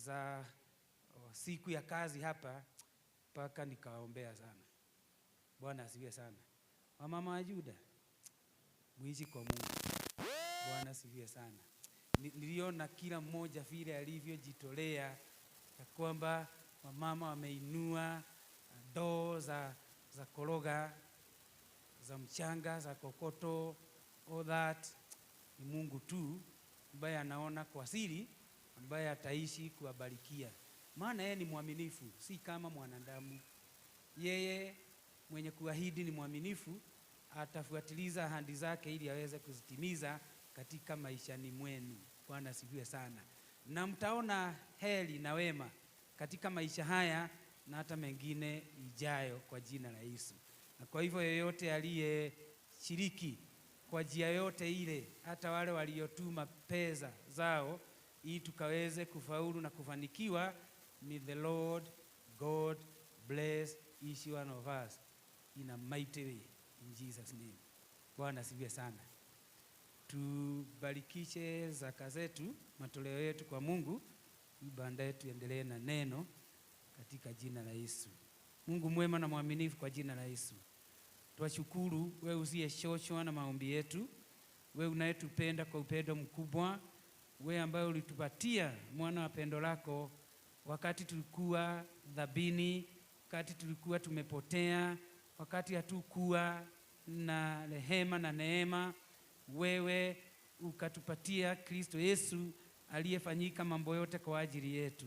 za siku ya kazi hapa mpaka nikaombea sana. Bwana asifiwe sana. Wamama wa Juda, muishi kwa Mungu. Bwana asifiwe sana. Niliona kila mmoja vile alivyojitolea, ya kwamba wamama wameinua ndoo za koroga, za mchanga, za kokoto, all that. Ni Mungu tu ambaye anaona kwa siri, ambaye ataishi kuwabarikia. Maana yeye ni mwaminifu, si kama mwanadamu. Yeye mwenye kuahidi ni mwaminifu, atafuatiliza ahadi zake ili aweze kuzitimiza katika maishani mwenu. Bwana asifiwe sana. Na mtaona heri na wema katika maisha haya na hata mengine ijayo kwa jina la Yesu. Na kwa hivyo yeyote aliyeshiriki kwa njia yote ile, hata wale waliotuma pesa zao ili tukaweze kufaulu na kufanikiwa, may the Lord God bless each one of us in a mighty way in Jesus name. Bwana asifiwe sana. Tubarikishe zaka zetu, matoleo yetu kwa Mungu, baadaye tuendelee na neno katika jina la Yesu. Mungu mwema na mwaminifu, kwa jina la Yesu twashukuru wewe usiyechoshwa na maombi yetu, wewe unayetupenda kwa upendo mkubwa, wewe ambaye ulitupatia mwana wa pendo lako wakati tulikuwa dhabini, wakati tulikuwa tumepotea, wakati hatukuwa na rehema na neema. Wewe ukatupatia Kristo Yesu aliyefanyika mambo yote kwa ajili yetu.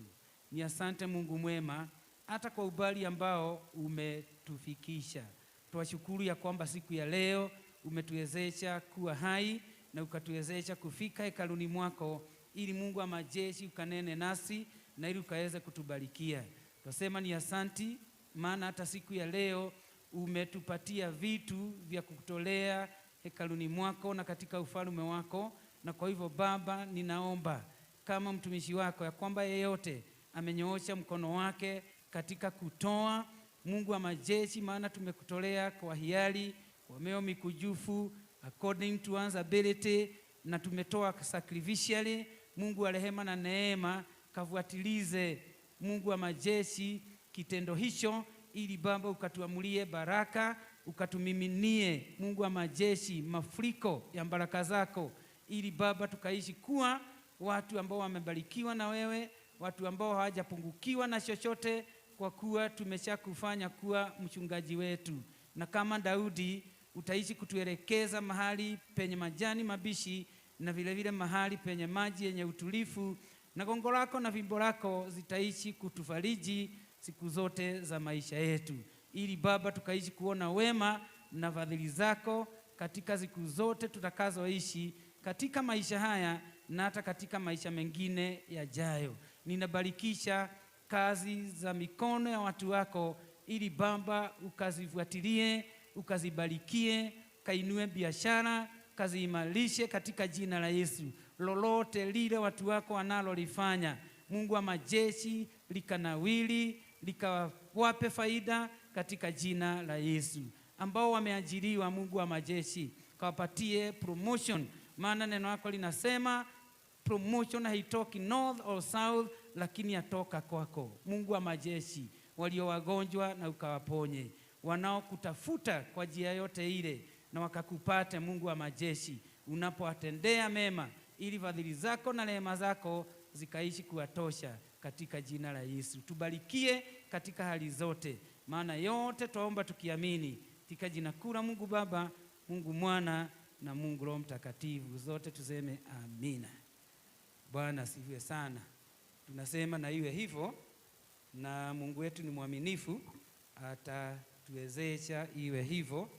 Ni asante Mungu mwema, hata kwa ubali ambao umetufikisha. Twashukuru ya kwamba siku ya leo umetuwezesha kuwa hai na ukatuwezesha kufika hekaluni mwako, ili Mungu wa majeshi ukanene nasi na ili ukaweze kutubarikia. Twasema ni asanti, maana hata siku ya leo umetupatia vitu vya kutolea hekaluni mwako na katika ufalme wako. Na kwa hivyo Baba, ninaomba kama mtumishi wako ya kwamba yeyote amenyoosha mkono wake katika kutoa, Mungu wa majeshi, maana tumekutolea kwa hiari, kwa moyo mikujufu, according to one's ability, na tumetoa sacrificially. Mungu wa rehema na neema, kafuatilize Mungu wa majeshi kitendo hicho, ili Baba ukatuamulie baraka, ukatumiminie Mungu wa majeshi mafuriko ya baraka zako, ili Baba tukaishi kuwa watu ambao wamebarikiwa na wewe, watu ambao hawajapungukiwa na chochote, kwa kuwa tumeshakufanya kuwa mchungaji wetu. Na kama Daudi utaishi kutuelekeza mahali penye majani mabishi, na vile vile mahali penye maji yenye utulifu, na gongo lako na fimbo lako zitaishi kutufariji siku zote za maisha yetu, ili Baba tukaishi kuona wema na fadhili zako katika siku zote tutakazoishi katika maisha haya na hata katika maisha mengine yajayo. Ninabarikisha kazi za mikono ya watu wako, ili Baba ukazifuatilie, ukazibarikie, kainue biashara, kaziimarishe katika jina la Yesu. Lolote lile watu wako wanalolifanya, Mungu wa majeshi, likanawili, likawape faida katika jina la Yesu. Ambao wameajiriwa, Mungu wa majeshi, kawapatie promotion, maana neno lako linasema promotion haitoki north or south, lakini yatoka kwako. Mungu wa majeshi, walio wagonjwa na ukawaponye, wanaokutafuta kwa njia yote ile na wakakupate, Mungu wa majeshi, unapowatendea mema, ili fadhili zako na rehema zako zikaishi kuwatosha katika jina la Yesu. Tubarikie katika hali zote, maana yote twaomba tukiamini katika jina kuu la Mungu Baba, Mungu Mwana na Mungu Roho Mtakatifu. Zote tuseme amina. Bwana asifiwe sana. Tunasema na iwe hivyo, na Mungu wetu ni mwaminifu, atatuwezesha iwe hivyo,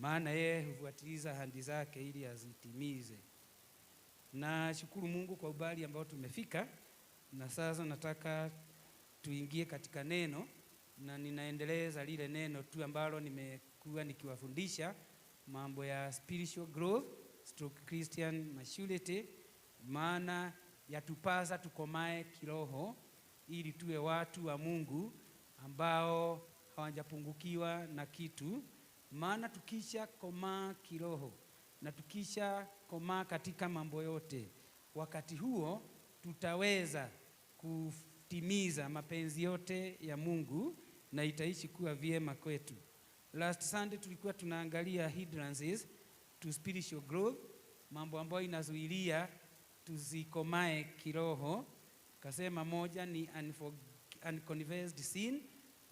maana yeye hufuatiliza ahadi zake ili azitimize. Na shukuru Mungu kwa ubali ambao tumefika, na sasa nataka tuingie katika neno, na ninaendeleza lile neno tu ambalo nimekuwa nikiwafundisha, mambo ya spiritual growth / Christian maturity. Maana yatupasa tukomae kiroho, ili tuwe watu wa Mungu ambao hawajapungukiwa na kitu. Maana tukisha komaa kiroho na tukisha komaa katika mambo yote, wakati huo tutaweza kutimiza mapenzi yote ya Mungu na itaishi kuwa vyema kwetu. Last Sunday tulikuwa tunaangalia hindrances to spiritual growth, mambo ambayo inazuilia tuzikomae kiroho. Kasema moja ni unconfessed sin,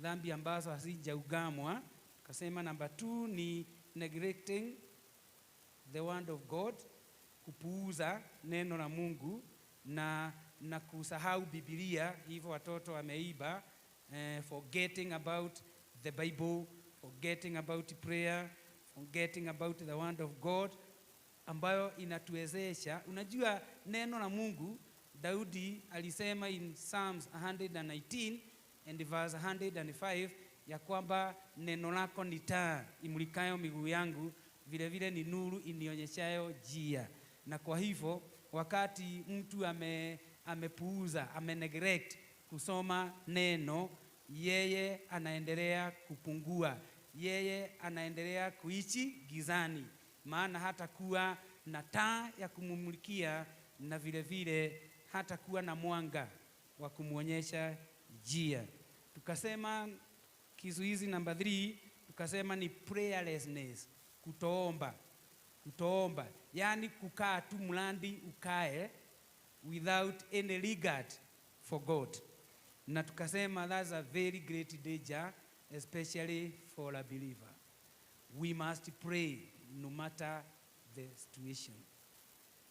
dhambi ambazo hazijaugamwa. Kasema number 2 ni neglecting the word of God, kupuuza neno la Mungu na kusahau Biblia, hivyo watoto wameiba, forgetting about the Bible, forgetting about prayer, forgetting about the word of God, ambayo inatuwezesha. Unajua neno la Mungu, Daudi alisema in Psalms 119 and verse 105 ya kwamba neno lako ni taa imulikayo miguu yangu, vile vile ni nuru inionyeshayo njia. Na kwa hivyo wakati mtu amepuuza, ameneglect kusoma neno, yeye anaendelea kupungua, yeye anaendelea kuishi gizani, maana hata kuwa na taa ya kumumulikia na vile vile hata kuwa na mwanga wa kumuonyesha njia. Tukasema kizuizi number 3, tukasema ni prayerlessness, kutoomba, yani kukaa tu mlandi ukae without any regard for God. Na tukasema that's a very great danger, especially for a believer. We must pray no matter the situation.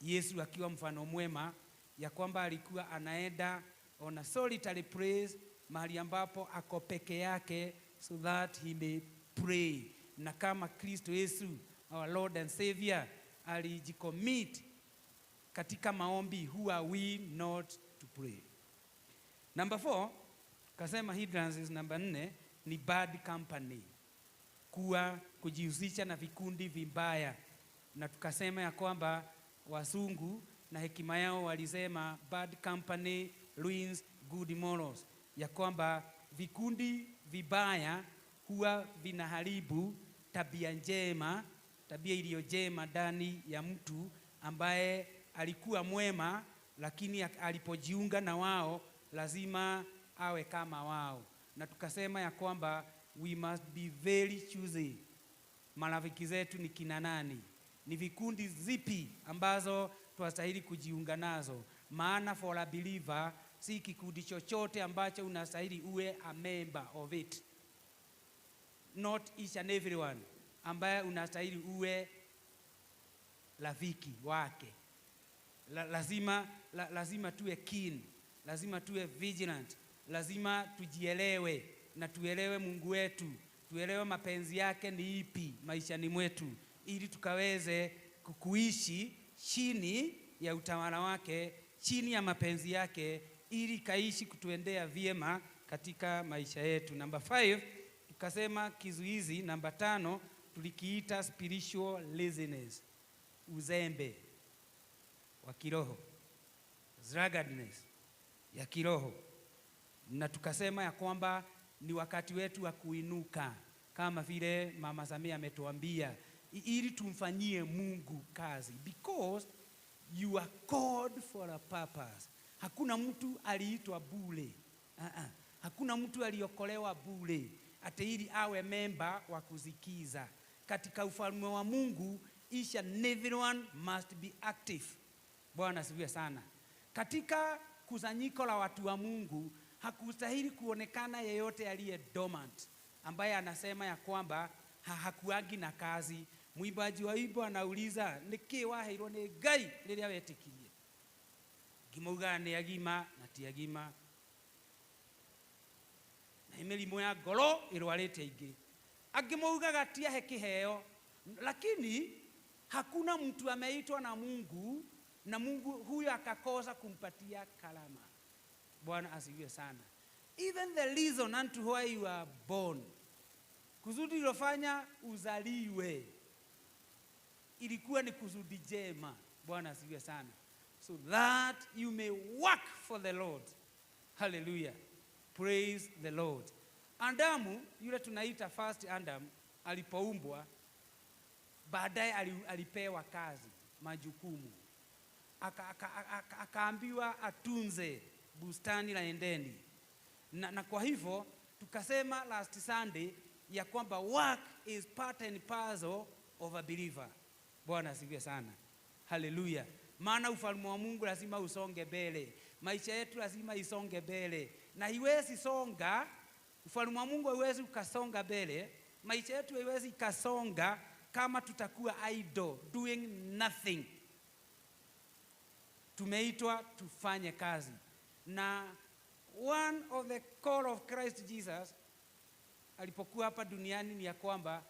Yesu akiwa mfano mwema ya kwamba alikuwa anaenda on a solitary place, mahali ambapo ako peke yake, so that he may pray. Na kama Kristo Yesu, our Lord and Savior, alijicommit katika maombi, who are we not to pray? Number 4, kasema hindrances number 4 ni bad company, kujihusisha na vikundi vibaya. Na tukasema ya kwamba wazungu na hekima yao walisema bad company ruins good morals, ya kwamba vikundi vibaya huwa vinaharibu tabia njema, tabia iliyo njema ndani ya mtu ambaye alikuwa mwema, lakini alipojiunga na wao lazima awe kama wao. Na tukasema ya kwamba we must be very choosy. Marafiki zetu ni kina nani? Ni vikundi zipi ambazo tunastahili kujiunga nazo? Maana for a believer, si kikundi chochote ambacho unastahili uwe a member of it. Not each and everyone ambaye unastahili uwe rafiki wake. Lazima tuwe keen, lazima tuwe vigilant, lazima tujielewe na tuelewe Mungu wetu, tuelewe mapenzi yake ni ipi maishani mwetu, ili tukaweze kuishi chini ya utawala wake, chini ya mapenzi yake, ili kaishi kutuendea vyema katika maisha yetu. Number 5, tukasema kizuizi number 5 tulikiita spiritual laziness, uzembe wa kiroho, sluggardness ya kiroho. Na tukasema ya kwamba ni wakati wetu wa kuinuka, kama vile Mama Samia ametuambia, ili tumfanyie Mungu kazi, because you are called for a purpose. Hakuna mtu aliitwa bure. Hakuna mtu aliokolewa bure ate ili awe member wa kuzikiza. Katika ufalme wa Mungu, each and everyone must be active. Bwana asifiwe sana. Katika kusanyiko la watu wa Mungu, hakustahili kuonekana yeyote aliye dormant, ambaye anasema ya kwamba hakuagi na kazi. Mwimbaji wa wimbo anauliza, niki waheirwo ni Ngai riria wetikirie? Ngimauga ni agima na ti agima, na imelimu ya ngoro irwarite ingi. Angimauga gatia he kiheo, lakini hakuna mtu ameitwa na Mungu na Mungu huyo akakosa kumpatia kalama. Bwana asifiwe sana. Even the reason unto why you are born, kusudi ilofanya uzaliwe, ilikuwa ni kusudi jema. Bwana asifiwe sana. So that you may work for the Lord. Hallelujah. Praise the Lord. Adamu, yule tunaita first Adam, alipoumbwa, baadaye alipewa kazi, majukumu. Akaambiwa atunze bustani la Edeni. Na kwa hivyo tukasema last Sunday ya kwamba work is part and parcel of a believer. Bwana asifiwe sana. Hallelujah. Maana ufalme wa Mungu lazima usonge mbele. Maisha yetu lazima isonge mbele. Na haiwezi songa, ufalme wa Mungu haiwezi ukasonga mbele. Maisha yetu haiwezi kasonga kama tutakuwa idle, doing nothing. Tumeitwa tufanye kazi. Na one of the call of Christ Jesus alipokuwa hapa duniani ni ya kwamba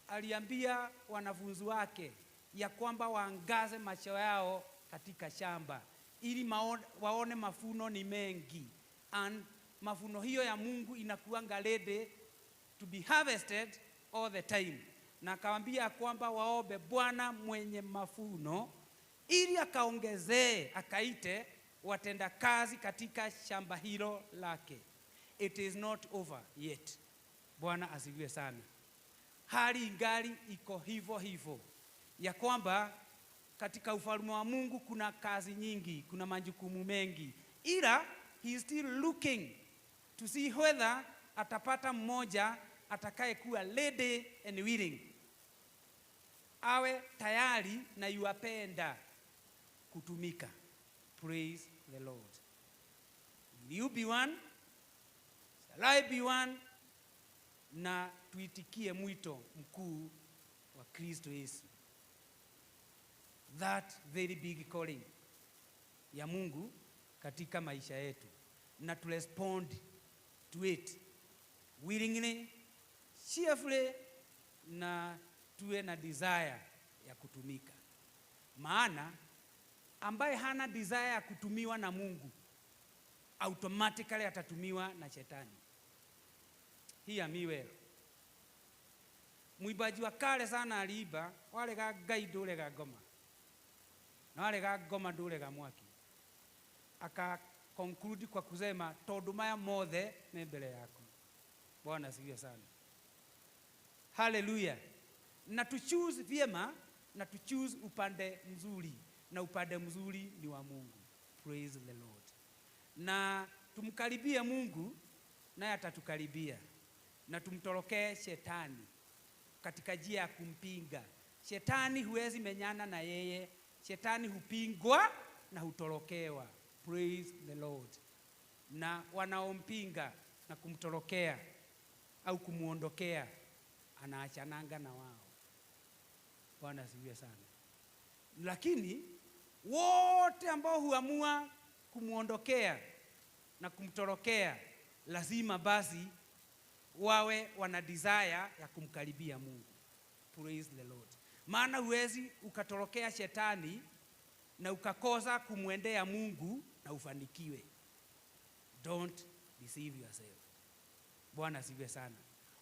aliambia wanafunzi wake ya kwamba waangaze macho yao katika shamba ili waone mafuno ni mengi, and mafuno hiyo ya Mungu inakuanga ready to be harvested all the time. Na akawaambia kwamba waombe Bwana mwenye mafuno ili akaongezee, akaite watenda kazi katika shamba hilo lake. It is not over yet. Bwana asifiwe sana. Hali ingali iko hivyo hivyo ya kwamba katika ufalme wa Mungu kuna kazi nyingi, kuna majukumu mengi, ila he is still looking to see whether atapata mmoja atakaye kuwa ready and willing, awe tayari na yuapenda kutumika. Praise the Lord. Will you be one? Shall I be one? Na tuitikie mwito mkuu wa Kristo Yesu. That very big calling ya Mungu katika maisha yetu, na to respond to it willingly, cheerfully, na tuwe na desire ya kutumika. Maana ambaye hana desire ya kutumiwa na Mungu automatically atatumiwa na shetani. Hear me well. Muibaji wa kale sana aliiba, wale ga Ngai ndurega ngoma, na wale ga ngoma ndurega mwaki. Aka conclude kwa kusema tondu maya mothe ni mbele yako. Bwana asifiwe sana. Hallelujah. Na tu choose vyema, na tu choose upande mzuri, na upande mzuri ni wa Mungu. Praise the Lord. Na tumkaribie Mungu naye atatukaribia, na tumtorokee shetani katika njia ya kumpinga. Shetani huwezi menyana na yeye, shetani hupingwa na hutorokewa. Praise the Lord. Na wanaompinga na kumtorokea au kumuondokea anaachananga na wao. Bwana asifiwe sana. Lakini wote ambao huamua kumuondokea na kumtorokea lazima basi wawe wana desire ya kumkaribia Mungu. Praise the Lord. Maana huwezi ukatorokea shetani na ukakosa kumwendea Mungu na ufanikiwe. Don't deceive yourself. Bwana asifiwe sana.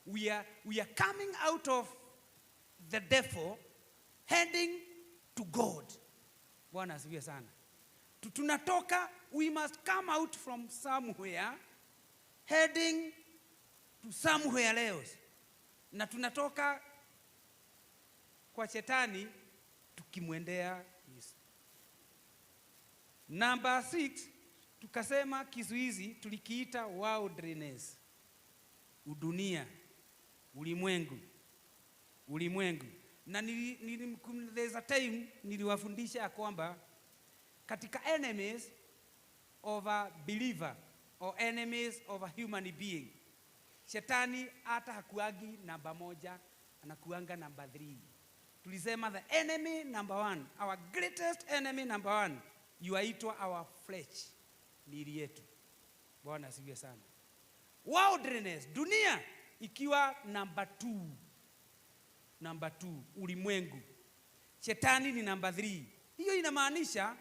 We are coming out of the devil heading to God. Bwana asifiwe sana. Tunatoka, we must come out from somewhere heading to somewhere else. Na tunatoka kwa shetani tukimwendea Yesu. Number 6, tukasema kizuizi tulikiita worldliness. Udunia, ulimwengu. Na there's a time niliwafundisha ya kwamba katika enemies of a believer or enemies of a human being, shetani hata hakuagi namba 1, anakuanga namba 3. Tulisema the enemy number 1, our greatest enemy number 1, yuaitwa our flesh, miili yetu. Bwana asifiwe sana. Worldliness, dunia, ikiwa number 2, ulimwengu. Shetani ni number 3. Hiyo inamaanisha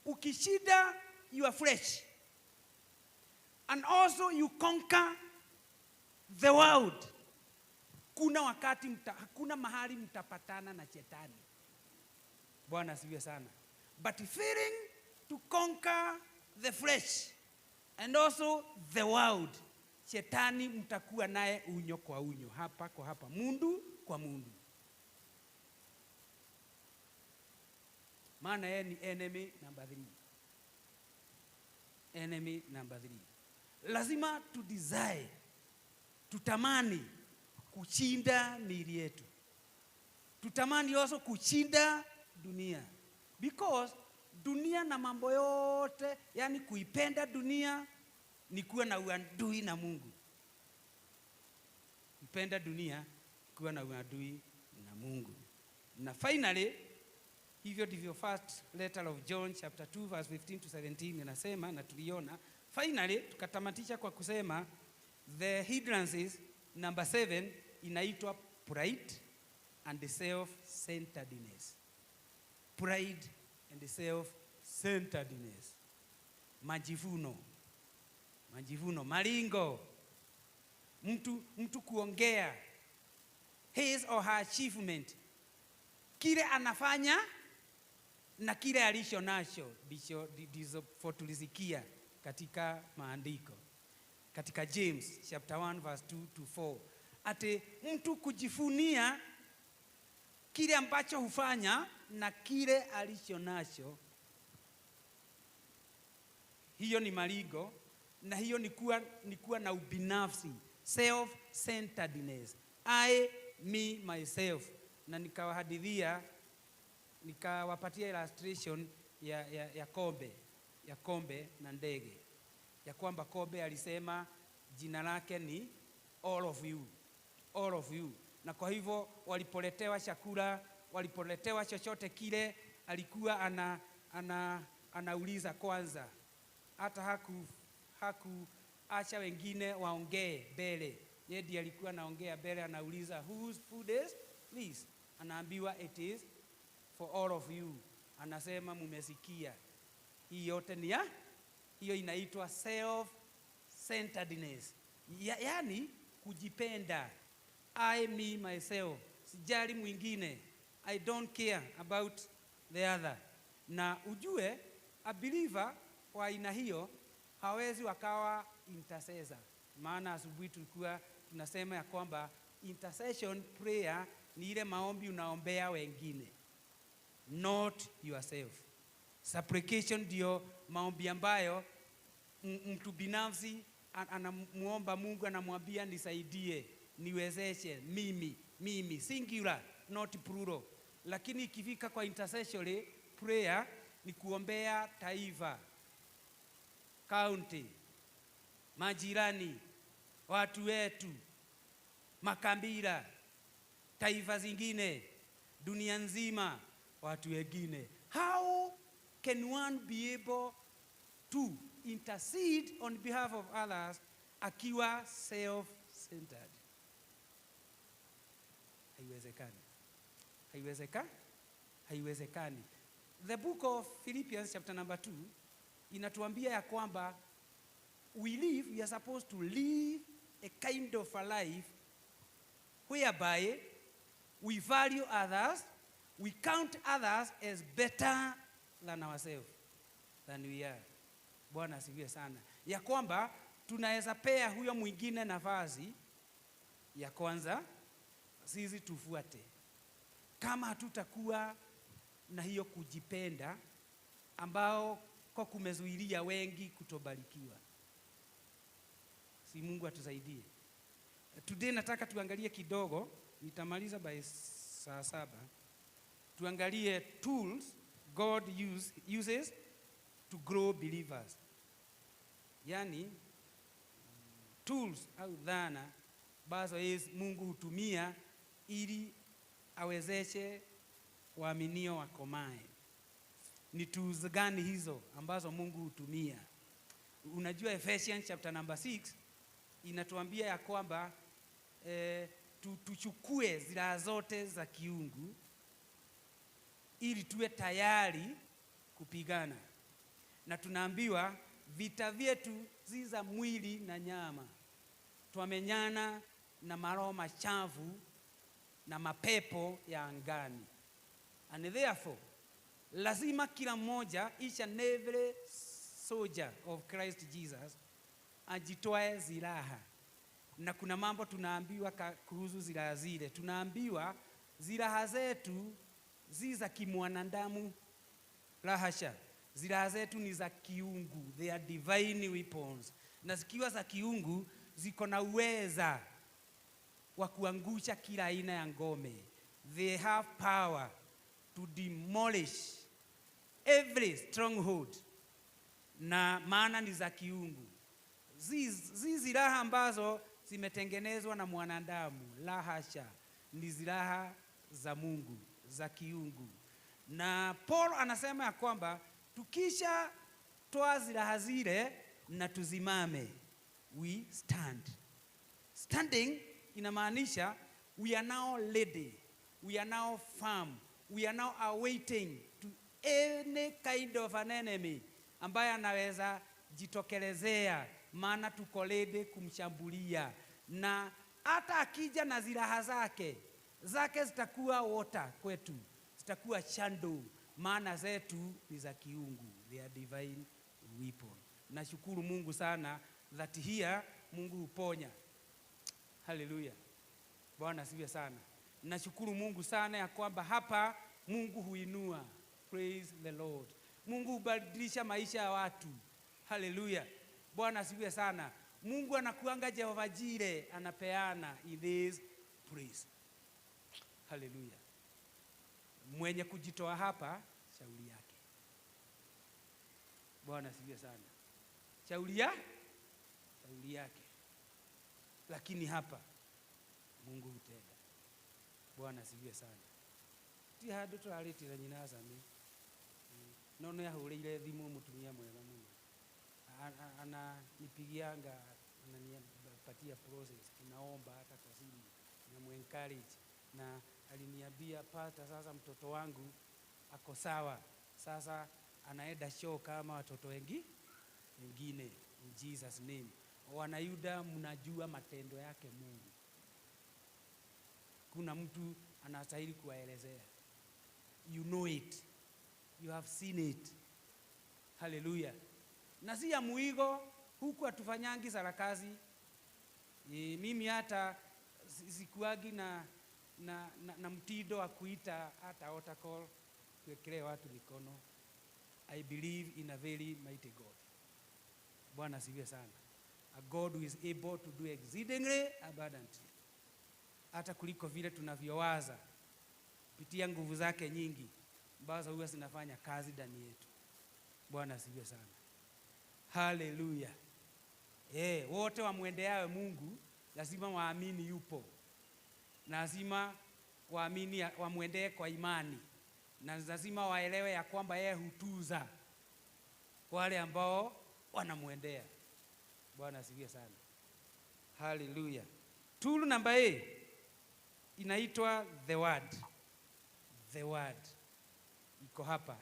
ukishida your flesh and also you conquer the world, kuna wakati hakuna mahali mtapatana na shetani. Bwana asifiwe sana. But failing to conquer the flesh and also the world, shetani mtakuwa naye unyo kwa unyo, hapa kwa hapa, mundu kwa mundu. Maana yeye ni enemy number 3. enemy number 3. Lazima desire, tutamani kushinda miili yetu. Tutamani also kushinda dunia. Because dunia na mambo yote, yani kuipenda dunia ni kuwa na uadui na Mungu. Kuipenda dunia kuwa na uadui na Mungu. Na finally, hivyo ndivyo first letter of John chapter 2 verse 15 to 17 inasema, na tuliona. Finally, tukatamatisha kwa kusema the hindrances number 7 inaitwa pride and self-centeredness. Pride and self-centeredness. Majivuno, maringo. Mtu kuongea his or her achievement, kile anafanya na kile alicho nacho, ndizo tulisikia katika maandiko. Katika James chapter 1 verse 2 to 4. Ate mtu kujifunia kile ambacho hufanya na kile alicho nacho, hiyo ni maringo, na hiyo ni kuwa na ubinafsi, self-centeredness. I, me, myself. Na nikawapatia illustration ya kombe na ndege. Ya kwamba kobe alisema jina lake ni all of you. Na kwa hivyo walipoletewa chakula, walipoletewa chochote kile, alikuwa anauliza kwanza. Hata hakuacha wengine waongee mbele. Yeye ndiye alikuwa anaongea mbele, anauliza whose food is this? Anaambiwa it is for all of you. Anasema mumesikia. Hii yote ni hiyo inaitwa self-centeredness. Yani kujipenda. I, me, myself. Sijali mwingine. I don't care about the other. Na ujue, a believer wa aina hiyo hawezi wakawa intercessor. Maana asubuhi tulikuwa tunasema ya kwamba intercession prayer ni ile maombi unaombea wengine, not yourself. Supplication ndio maombi ambayo mtu binafsi anamuomba Mungu, anamwambia nisaidie, niwezeshe, mimi, singular, not plural. Lakini ikifika kwa intercessory prayer ni kuombea taifa, county, majirani, watu wetu, makabila, taifa zingine, dunia nzima, watu wengine. How can one be able to intercede on behalf of others akiwa self-centered? Haiwezekani. The book of Philippians chapter number 2 inatuambia ya kwamba we are supposed to live a kind of a life whereby we value others, we count others as better than ourselves, than we are. Bwana asifiwe sana. Ya kwamba tunaweza pea huyo mwingine nafasi ya kwanza, sisi tufuate. Kama hatutakuwa na hiyo kujipenda ambao kwa kumezuilia wengi kutobarikiwa. Si Mungu atusaidie. Today nataka tuangalie kidogo, nitamaliza by saa 7. Tuangalie tools God uses to grow believers. Yani tools au dhana bazo Mungu hutumia ili awezeshe waaminio wakomae. Ni tools gani hizo ambazo Mungu hutumia? Unajua Ephesians chapter number 6 inatuambia ya kwamba tuchukue silaha zote za kiungu ili tuwe tayari kupigana. Na tunaambiwa vita vyetu si za mwili na nyama. Tuamenyana na maroho machafu na mapepo ya angani. And therefore, lazima kila mmoja, each and every soldier of Christ Jesus, ajitoe silaha. Na kuna mambo tunaambiwa kuhusu silaha zile. Tunaambiwa silaha zetu si za kimwanadamu, la hasha. Silaha zetu ni za kiungu, they are divine weapons. Na zikiwa za kiungu ziko na uweza wa kuangusha kila aina ya ngome. They have power to demolish every stronghold. Na maana ni za kiungu. Zizi silaha ambazo zimetengenezwa na mwanadamu, la hasha, ni silaha za Mungu, za kiungu. Na Paul anasema ya kwamba tukisha toa silaha zile na tuzimame, we stand. Standing inamaanisha we are now ready, we are now firm, we are now awaiting to any kind of an enemy ambaye anaweza jitokelezea, maana tuko ready kumshambulia. Na hata akija na silaha zake zitakuwa water kwetu, zitakuwa shando, maana zetu ni za kiungu, they are divine weapon. Nashukuru Mungu sana that here Mungu huponya. Hallelujah. Bwana asifiwe sana. Nashukuru Mungu sana ya kwamba hapa Mungu huinua. Praise the Lord. Mungu hubadilisha maisha ya watu. Hallelujah. Bwana asifiwe sana. Mungu anakuanga Jehova Jire, anapeana in this praise. Hallelujah. Mwenye kujitoa hapa, shauri yake. Bwana asifiwe sana. Shauri yake. Lakini hapa Mungu hutenda. Bwana asifiwe sana. Ti hadu twaritira nyina Sami. Nono yahurire thimu mutumia mwega muno. Nipigianga ananipatia process, tunaomba hata kwa simu na muencourage, na aliniambia pata, sasa mtoto wangu ako sawa, sasa anaenda show kama watoto wengine in Jesus name. Wanayuda, mnajua matendo yake Mungu. Kuna mtu anastahili kuwaelezea. You know it, you have seen it. Hallelujah. Na si ya muigo, huku atufanyangi sarakazi. Mimi hata sikuagi na mtido wa kuita hata altar call, kuwekelea watu mikono. I believe in a very mighty God. Bwana asifiwe sana. A God who is able to do exceedingly abundantly, hata kuliko vile tunavyowaza, kupitia nguvu zake nyingi ambazo huwa zinafanya kazi ndani yetu. Bwana asifiwe sana. Hallelujah. Wote wamwendeawe Mungu lazima waamini yupo. Lazima waamini, wamwendee kwa imani. Na lazima waelewe ya kwamba yeye hutuza wale ambao wanamwendea. Bwana asifiwe sana. Hallelujah. Tool number 8 inaitwa the word. The word. Iko hapa.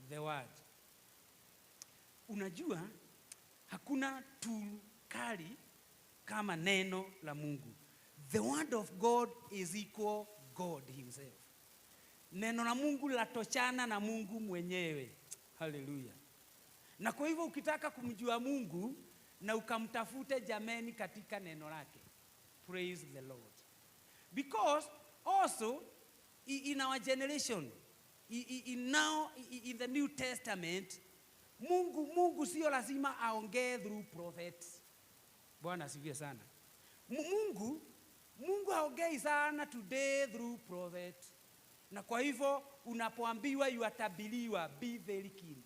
The word. Unajua hakuna tool kali kama neno la Mungu. The word of God is equal God himself. Neno la Mungu latoshana na Mungu mwenyewe. Hallelujah. Na kwa hivyo ukitaka kumjua Mungu na ukamtafute jameni katika neno lake. Praise the Lord. Because also in our generation, now in the New Testament, Mungu sio lazima aongee through prophets. Bwana asifiwe sana. Mungu haongei sana today through prophets. Na kwa hivyo unapoambiwa yuatabiliwa, be very keen.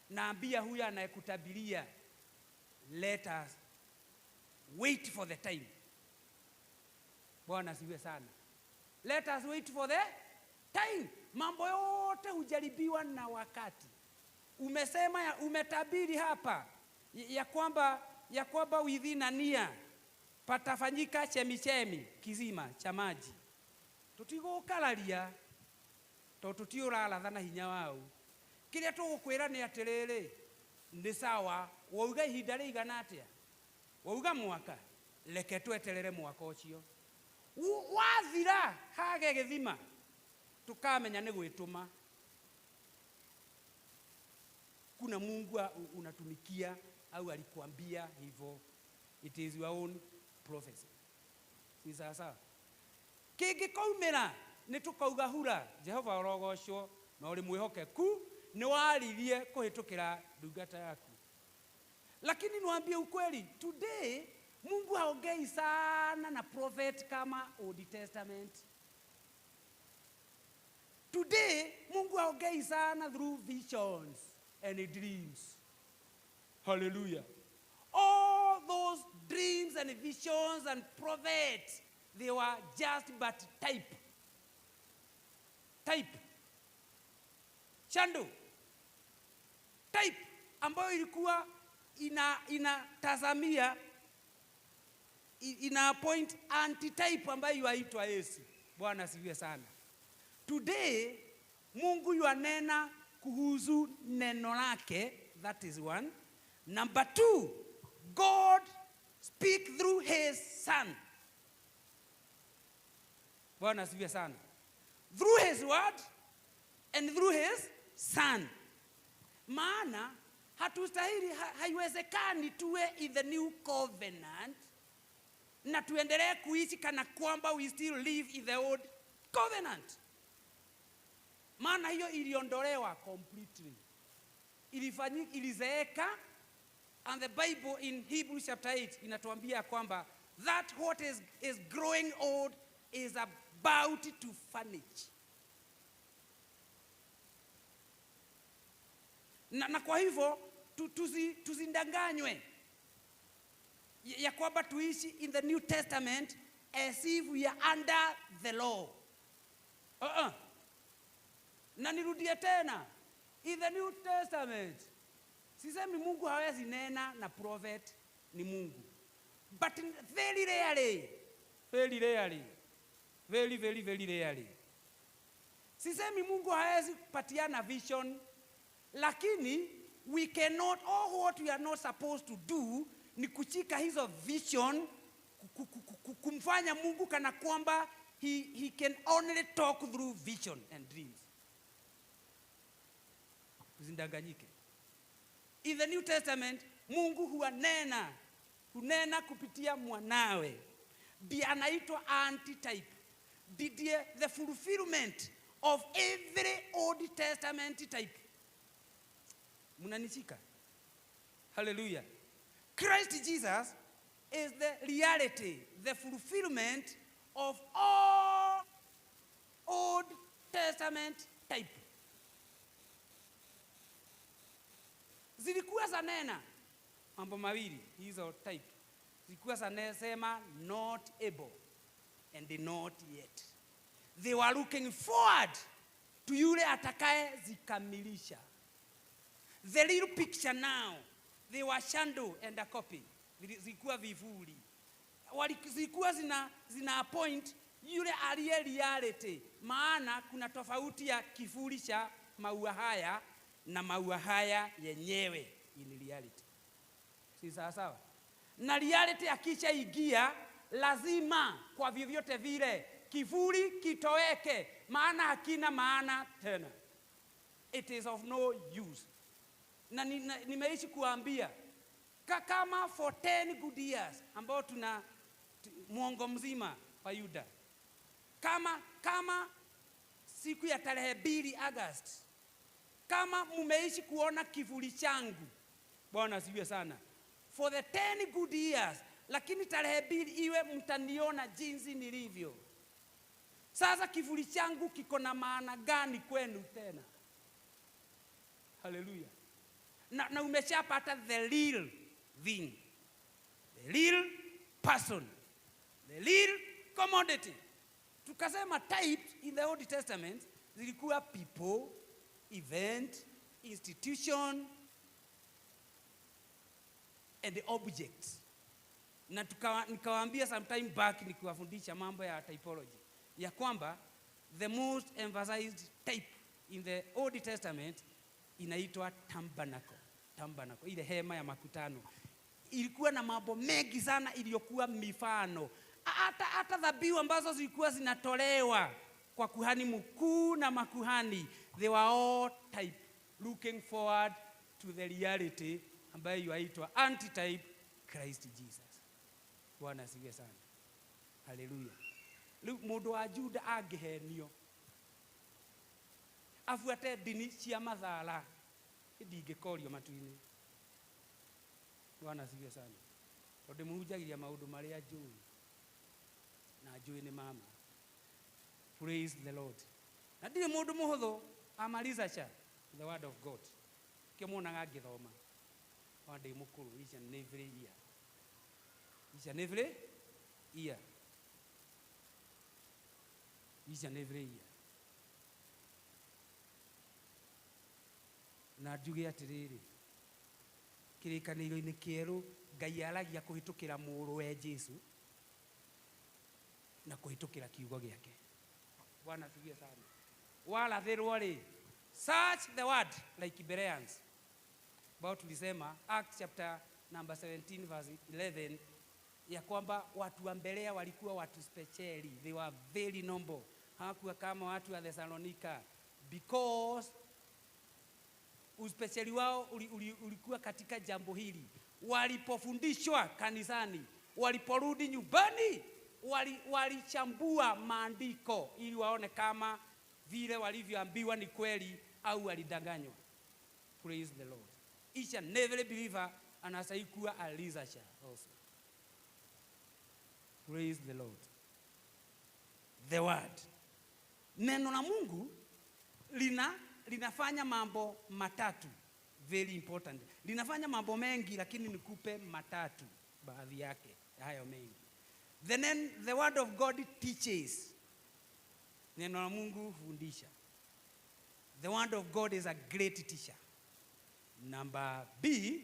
Naambia huyu anayekutabilia, let us wait for the time. Bwana asifiwe sana. Let us wait for the time. Mambo yote hujaribiwa na wakati. Umesema umetabiri hapa ya kwamba within a year patafanyika chemichemi, kizima cha maji. Tutigukararia to tutiurala thana hinya wao. Kiria tugukwira ni atiriri, ni sawa, wauga ihinda rigana atia, wauga mwaka, reke tweterere mwaka ucio. Wathira hage githima, tukamenya ni gwituma. Kuna Mungu unatumikia au alikuambia hivyo. It is your own prophecy. Si sasa kingikoumira ni tukauga hura Jehova orogocwo na uri mwihokeku ni waririe kuhitukira ndungata yaku. Lakini niwaambie ukweli, today Mungu haongei sana na prophet kama Old Testament. Today Mungu haongei sana through visions and dreams. Hallelujah. All those dreams and visions and prophets, they were just but type. Shando. Type ambayo ilikuwa inatazamia ina point antitype ambayo yaitwa Yesu. Bwana asifiwe sana. Today Mungu yuanena kuhusu neno lake, that is one. Number 2, God speak through his son. Bwana asifiwe sana. Through his word and through his son. Maana hatustahili, haiwezekani tuwe in the new covenant na tuendelee kuishi kana kwamba we still live in the old covenant. Maana hiyo iliondolewa completely. Ilizeeka, and the Bible in Hebrews chapter 8 inatuambia kwamba that what is growing old is about to vanish. Na kwa hivyo tuzindanganywe ya kwamba tuishi in the New Testament as if we are under the law. Na nirudie tena, in the New Testament sisemi Mungu hawezi nena na prophet, ni Mungu. But very rarely, very rarely. Sisemi Mungu hawezi patiana vision, lakini we cannot, all what we are not supposed to do ni kuchika hizo vision, kumfanya Mungu kana kwamba he can only talk through vision and dreams. Tuzindanganyike. In the New Testament Mungu hunena kupitia mwanawe. Ndiye anaitwa antitype. The fulfillment of every Old Testament type. Munanishika? Hallelujah. Christ Jesus is the reality, the fulfillment of all Old Testament type. Zilikuwa zanena mambo mawili hizo type. Zilikuwa zanasema not able and not yet. They were looking forward to yule atakaye zikamilisha. The little picture now, they were shadow and a copy. Zilikuwa vivuli. Zilikuwa zina point yule aliye reality. Maana kuna tofauti ya kivuli cha maua haya na maua haya yenyewe in reality. Si sawa? Na reality akisha ingia, lazima kwa vyovyote vile kivuli kitoweke, maana hakina maana tena. It is of no use. Na nimeishi kuambia kama for 10 good years ambao tuna muongo mzima wa Yuda, kama siku ya tarehe 2 August, kama mumeishi kuona kivuli changu, Bwana asifiwe sana, for the 10 good years, lakini tarehe 2 iwe mtaniona jinsi nilivyo. Sasa kivuli changu kiko na maana gani kwenu tena? Hallelujah. Na umeshapata the real thing, the real person, the real commodity. Tukasema types in the Old Testament zilikuwa people, event, institution and the objects. Na nikawaambia sometime back nikiwafundisha mambo ya typology ya kwamba the most emphasized type in the Old Testament inaitwa tabernacle. Ile hema ya makutano ilikuwa na mambo mengi sana, iliyokuwa mifano. Hata dhabihu ambazo zilikuwa zinatolewa kwa kuhani mkuu na makuhani, they were all type looking forward to the reality ambayo inaitwa antitype, Christ Jesus. Bwana asifiwe sana. Hallelujah. Mundu wa Juda angehenio, afuate dini cia mathala ndingĩkorio matu-inĩ. Bwana asifiwe sana. Tondũ mũhunjagia maũndũ marĩa njũĩ na njũĩ nĩ mama. Praise the Lord. Na ndirĩ mũndũ mũhũthũ amaliza cha the word of God. Kĩmuonaga ngĩthoma wa ndĩ mũkũrũ each and every year. Each and every year. Each and every year. Na njuge atĩrĩrĩ, kĩrĩkanĩro-inĩ kĩerũ Ngai aragia kũhĩtũkĩra mũrũwe Jesu na kũhĩtũkĩra kiugo gĩake. Bwana asifiwe sana. Warathĩrwo rĩ, search the word like Bereans. Bao tulisema Acts chapter number 17 verse 11 ya kwamba watu wa Berea walikuwa watu speciali. They were very noble. Hawakuwa kama watu wa Thessalonica because uspeciali wao ulikuwa katika jambo hili. Walipofundishwa kanisani, waliporudi nyumbani, walichambua maandiko ili waone kama vile walivyoambiwa ni kweli au walidanganywa. Praise the Lord. Each and every believer anastahili kuwa a researcher also. Praise the Lord. The word. Neno la Mungu linafanya mambo matatu, very important. Linafanya mambo mengi lakini nikupe matatu baadhi yake hayo mengi. The word of God teaches. Neno la Mungu hufundisha. The word of God is a great teacher. Number B,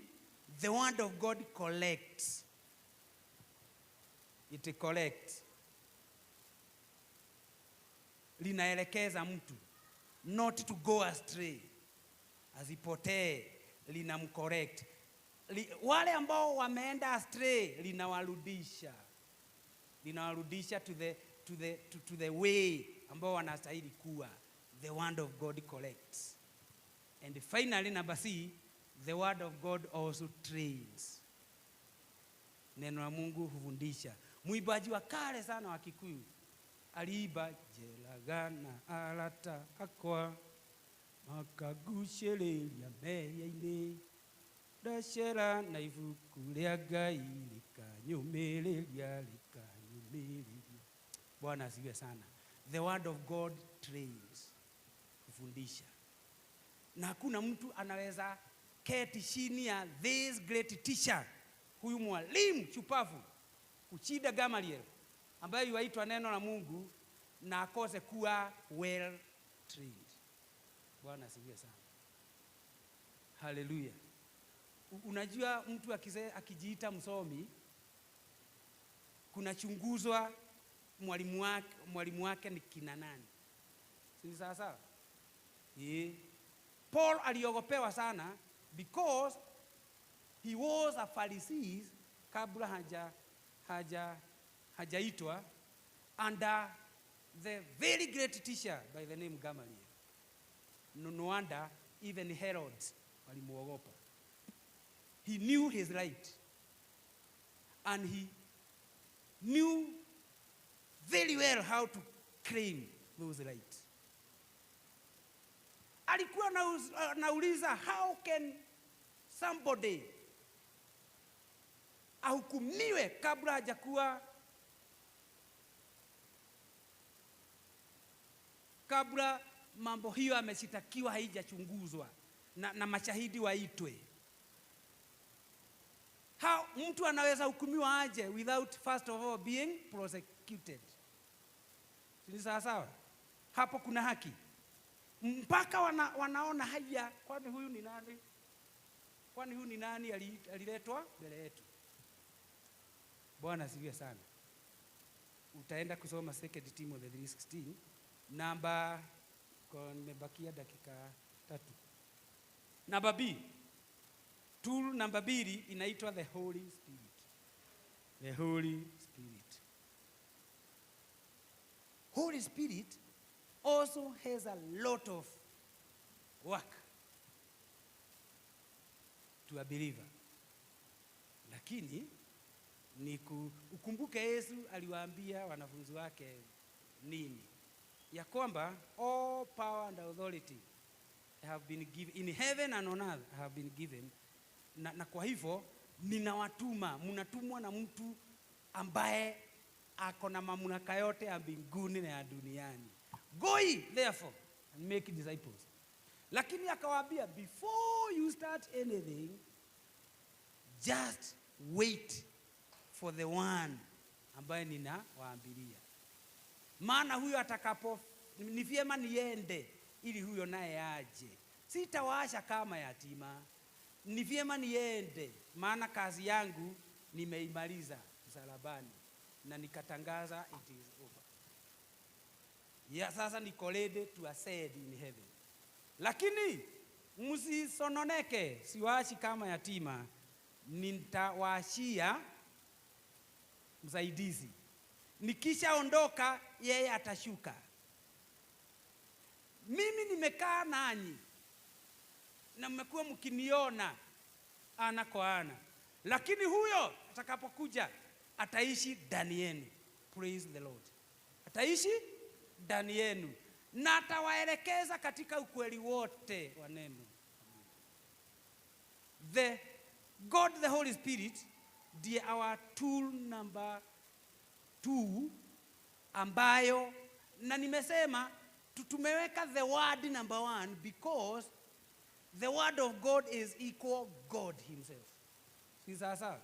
the word of God collects. It collects. Linaelekeza mtu not to go astray, asipotee, linamcorrect. Wale ambao wameenda astray linawarudisha to the way ambao wanastahili kuwa. The word of God collects. And finally, number C, the word of God also trains. Neno la Mungu hufundisha. Muimbaji wa kale sana wa Kikuyu aliimba, jelagana alata akwa makagushereria meya-inĩ ndacera na ibuku rĩa Ngai likanyũmĩrĩria. Bwana asifiwe sana. The word of God trains, hufundisha. Na hakuna mtu anaweza keti chini ya this great teacher, huyu mwalimu chupavu kuchida Gamaliel ambaye yuaitwa neno la Mungu na akose kuwa well trained. Bwana asifiwe sana. Hallelujah. Unajua mtu akijiita msomi kuna chunguzwa mwalimu wake ni kina nani. Si sawa sawa? Paul aliogopewa sana because he was a Pharisee kabla hajaitwa under the very great teacher by the name Gamaliel. No wonder even Herod walimuogopa. He knew his right and he knew very well how to claim those rights. Alikuwa nauliza, how can somebody ahukumiwe kabla hajakuwa, kabla mambo hiyo ameshitakiwa haijachunguzwa na mashahidi waitwe? How mtu anaweza hukumiwa aje without first of all being prosecuted? Si sawa sawa? Hapo kuna haki. Mpaka wanaona haya, kwani huyu ni nani? Kwani huyu ni nani aliletwa mbele yetu? Bwana asifiwe sana. Utaenda kusoma 2 Timothy 3:16 namba, kwa nimebakia dakika 3. Namba B. Tool namba 2 inaitwa the Holy Spirit. The Holy Spirit. Holy Spirit also has a lot of work to a believer. Lakini ukumbuke Yesu aliwaambia wanafunzi wake nini? Ya kwamba all power and authority I have been given in heaven and on earth, I have been given. Na kwa hivyo ninawatuma, mnatumwa na mtu ambaye ako na mamlaka yote ya mbinguni na ya duniani. Go ye therefore and make disciples. Lakini akawaambia, before you start anything, just wait for the one ambaye ninawaambilia. Maana huyo atakapo, ni vyema niende ili huyo naye aje. Sitawaacha kama yatima. Ni vyema niende, maana kazi yangu nimeimaliza msalabani na nikatangaza it is over. Ya sasa niko ready to ascend in heaven. Lakini msisononeke, siwaachi kama yatima, nitawaachia msaidizi. Nikishaondoka yeye atashuka. Mimi nimekaa nanyi na mmekuwa mkiniona ana kwa ana. Lakini huyo atakapokuja ataishi ndani yenu. Praise the Lord. Ataishi ndani yenu na atawaelekeza katika ukweli wote wa neno. The God the Holy Spirit ndiye our tool number 2 ambayo, na nimesema tumeweka the word number 1 because the word of God is equal God himself. Si sasa?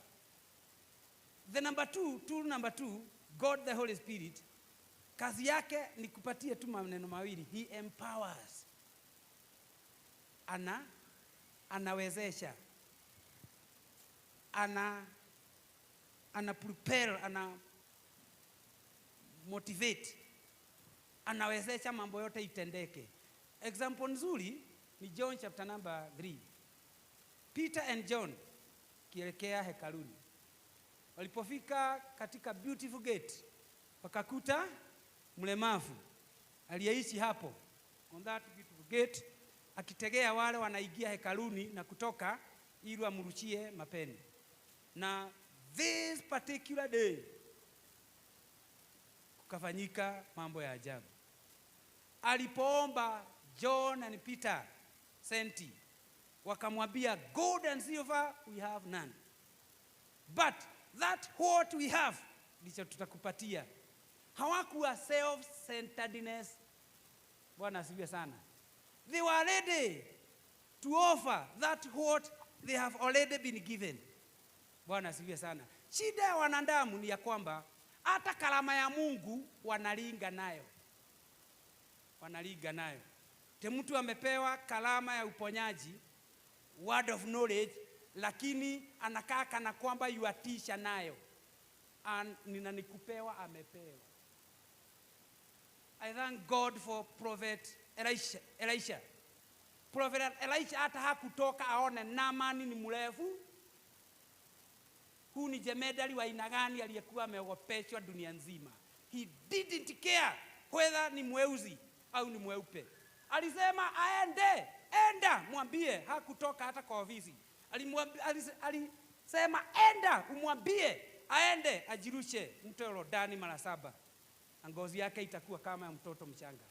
The number 2, tool number 2, God the Holy Spirit, kazi yake ni kupatia tu maneno mawili. He empowers. Anawezesha. Ana prepare, ana motivate. Anawezesha mambo yote itendeke. Example nzuri ni John chapter number 3. Peter and John kielekea hekaluni. Walipofika katika beautiful gate, wakakuta mlemavu aliyeishi hapo on that beautiful gate akitegea wale wanaingia hekaluni na kutoka ili wamrushie mapeni. Na this particular day kukafanyika mambo ya ajabu. Alipoomba John and Peter senti, wakamwambia, gold and silver we have none, but that what we have ndicho tutakupatia. Hawakuwa self-centeredness. Bwana asifiwe sana. They were ready to offer that what they have already been given. Bwana asifiwe sana. Shida ya wanadamu ni ya kwamba hata karama ya Mungu wanalinga nayo. Wanalinga nayo. Mtu amepewa karama ya uponyaji, word of knowledge, lakini anakaa kana kwamba yuatisha nayo. Nikupewa amepewa. I thank God for Prophet Elisha. Prophet Elisha hata hakutoka aone Naamani ni mrefu. Huu ni jemedali wa aina gani aliyekuwa ameogopeshwa dunia nzima. He didn't care whether ni mweusi au ni mweupe. Alisema aende, enda mwambie. Hakutoka hata kwa ofisi. Alisema enda umwambie aende ajirushe mto Yordani mara 7. Ngozi yake itakuwa kama ya mtoto mchanga.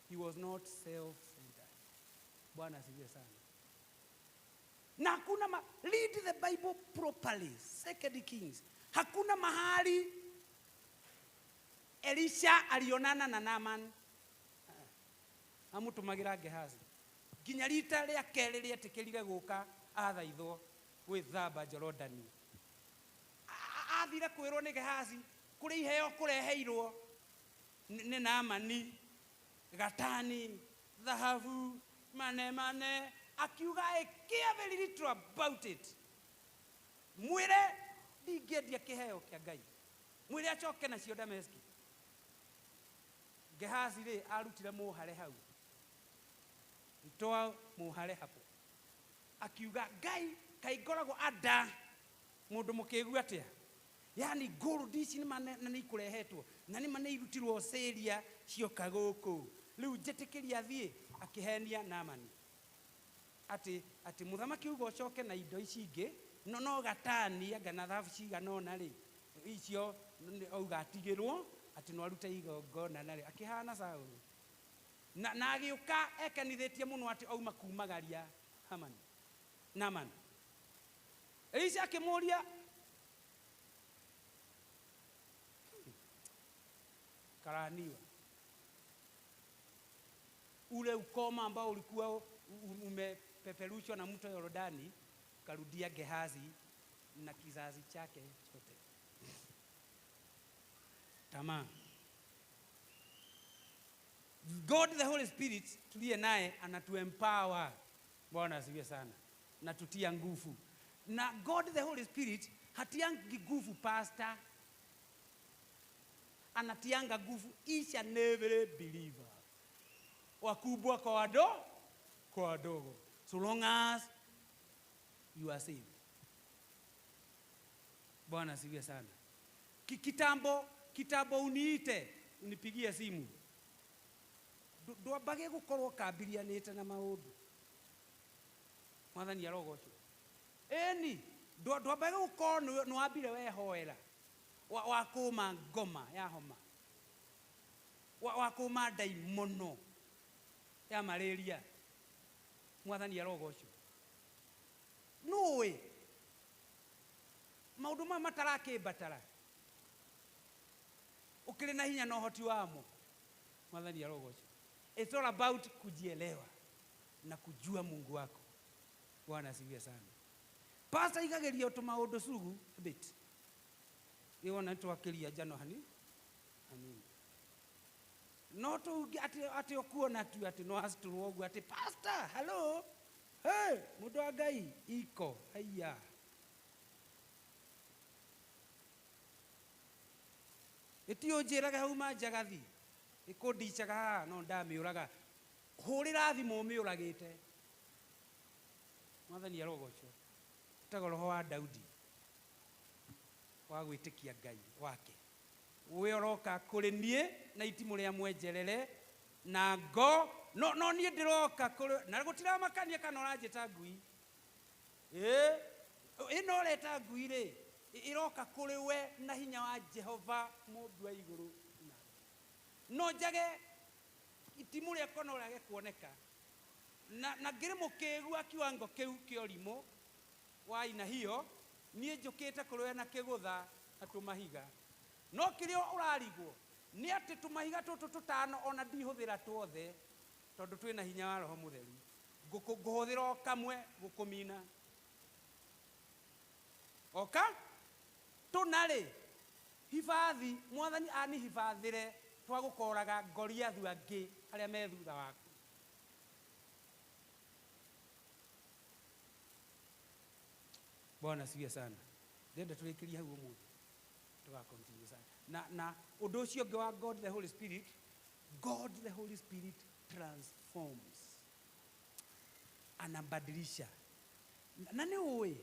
He was not self-centered. Bwana asifiwe sana. Na hakuna read the Bible properly. 2 Kings. Hakuna mahali Elisha alionana na Naaman. Amutumagira Gehazi. Ginya rita ria keri ria tekerire guka athaithwo gwithamba Jorodani. Athire kwirwo ni Gehazi kuri iheo kureheirwo ni Naamani, gatani, dhahabu, mane akiuga care very little about it. Mwire ndingedia kiheo kia Ngai. Mwire acoke na cio Dameski. Gehazi ri arutire muhare hau. Ntoa muhare hapo. Akiuga Ngai kaigoragwo ada mundu mukigu atia. Yani gold ici ni na ni kurehetwo na ni mane irutirwo Syria cioka guku. Riu njetikiria thie akihenia Naamani. Ati muthamaki ugo coke na indo ici ingi no gatani anga na dhahabu ciganona ri icio auga atigirwo ati no arute igongona na ri akihana Sauli. na agĩũka ekanithĩtie mũno atĩ auma kumagaria Naaman. Elisha akĩmũria, karaniwa, ule ukoma ambao ulikuwa umepeperushwa na mto Yordani karudia Gehazi na kizazi chake chote. Tamaa. God the Holy Spirit tuliye naye anatuempower. Bwana asifiwe sana. Na tutia nguvu. Na God the Holy Spirit hatiangi nguvu pastor. Anatianga nguvu each and every believer. Wakubwa kwa wadogo. So long as you are saved. Bwana asifiwe sana. Kitambo uniite, unipigie simu. Ndwambage gukorwo kambirianite na maundu. Mwathani arogocwo. Eni ndwambage gukorwo nwambire wehoera. Wakuma ngoma ya homa. Wakuma daimono ya malaria. Mwathani arogocwo. Nowe maundu ma matarakĩmbatara ukiri na hinya na uhoti wamo. Mwathani arogocwo. It's all about kujielewa na kujua Mungu wako. Bwana asifiwe sana. Pastor igageria maundu sugu a bit. Iwona twakiria jano hani. Amen. No to ati okuona tu ati no astro ogu ati pastor, hello. Hey, mundu wa Ngai iko. Haya. Etio njiraga hauma njagathi. Ikundicaga no ndamiuraga. Hurira thimu miuragite. Mwathani arogocwo. Tago roho wa Daudi. Wa gwitikia Ngai wake. We oroka kuri nie na itimu ria mwenjerere na ngo no nie ndiroka kuri na gutira makania kana uranjita ngui. Ino leta ngui ri iroka kuri we na hinya wa Jehova Mungu wa iguru. No njage itimu ria kono rage kuoneka na ngire mukegua kiwango kiu kiorimo wa ina hiyo nie njukite kuri na kigutha atumahiga. No kirio urarigwo ni ati tumahiga tutu tutano ona ndihuthira tuothe tondu twina hinya wa Roho Mutheru. Nguhuthira kamwe gukumina. Oka tunari hifathi Mwathani ani hifathire twagukoraga Goliathu angi aria me thutha waku. Bwana asifiwe sana. Ndenda tulikiria hau umuthi. Tuga continue sana. Na undu ucio ngi wa God the Holy Spirit, God the Holy Spirit transforms. Anabadilisha. Na ni uwe